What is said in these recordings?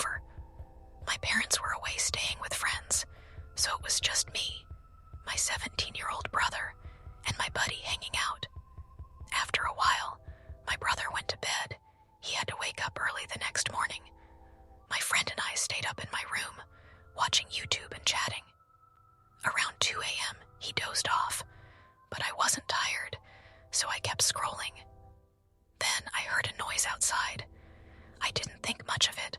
over. My parents were away staying with friends, so it was just me, my 17-year-old brother, and my buddy hanging out. After a while, my brother went to bed. He had to wake up early the next morning. My friend and I stayed up in my room, watching YouTube and chatting. Around 2 a.m., he dozed off, but I wasn't tired, so I kept scrolling. Then I heard a noise outside. I didn't think much of it.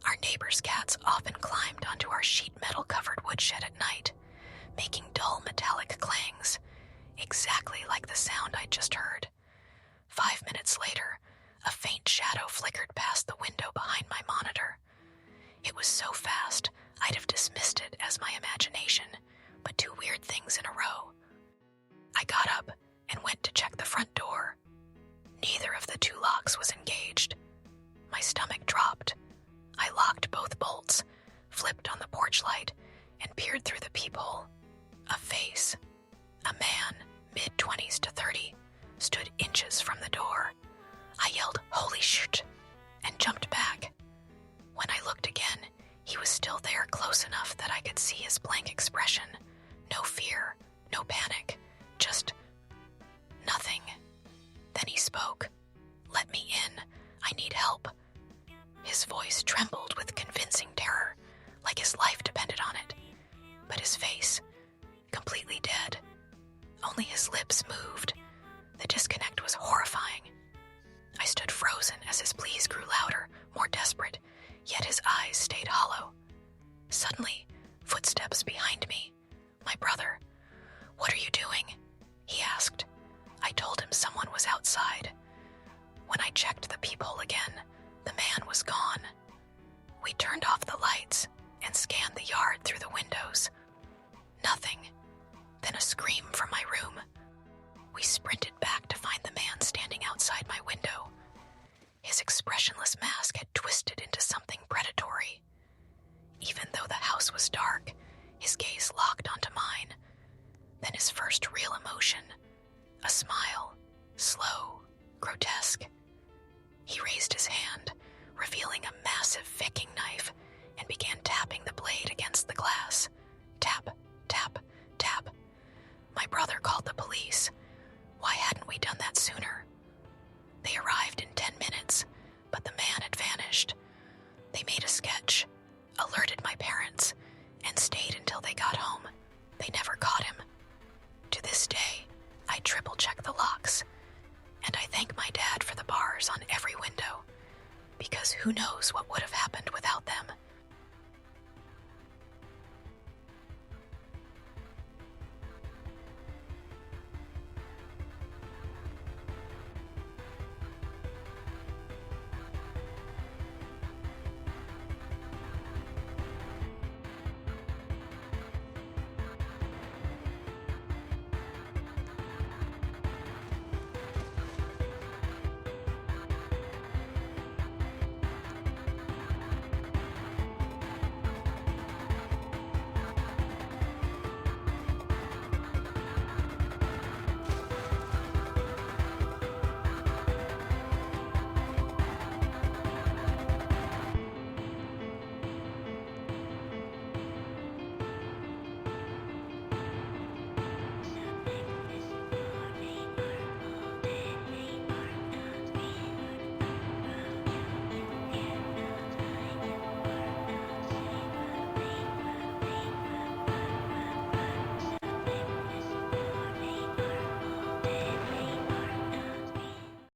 Our neighbor's cats often climbed onto our sheet metal-covered woodshed at night, making dull metallic clangs, exactly like the sound I'd just heard. 5 minutes later, a faint shadow flickered past the window behind my monitor. It was so fast, I'd have dismissed it as my imagination, but 2 weird things in a row. I got up and went to check the front door. Neither of the 2 locks was engaged. My stomach dropped. I locked both bolts, flipped on the porch light, and peered through the peephole. A face, a man, mid-20s to 30, stood inches from the door. I yelled, "Holy shit," and jumped back. When I looked again, he was still there, close enough that I could see his blank expression. No fear, no panic, just nothing. Then he spoke. "Let me in. I need help." His voice trembled with convincing terror, like his life depended on it. But his face, completely dead. Only his lips moved. The disconnect was horrifying. I stood frozen as his pleas grew louder, more desperate, yet his eyes stayed hollow. Suddenly, footsteps behind me. My brother. "What are you doing?" he asked. I told him someone was outside. When I checked the peephole again, the man was gone. We turned off the lights and scanned the yard through the windows. Nothing. Then a scream from my room. We sprinted back to find the man standing outside my window. His expressionless mask had twisted into something predatory. Even though the house was dark, his gaze locked onto mine. Then his first real emotion, a smile, slow, grotesque. He raised his hand, revealing a massive Viking knife, and began tapping the blade against the glass. Tap, tap, tap. My brother called the police. Why hadn't we done that sooner? They arrived in 10 minutes, but the man had vanished. They made a sketch, alerted my parents, and stayed until they got home. They never caught him. To this day, I triple-check the locks, and I thank my dad for the bars on every window, because who knows what would have happened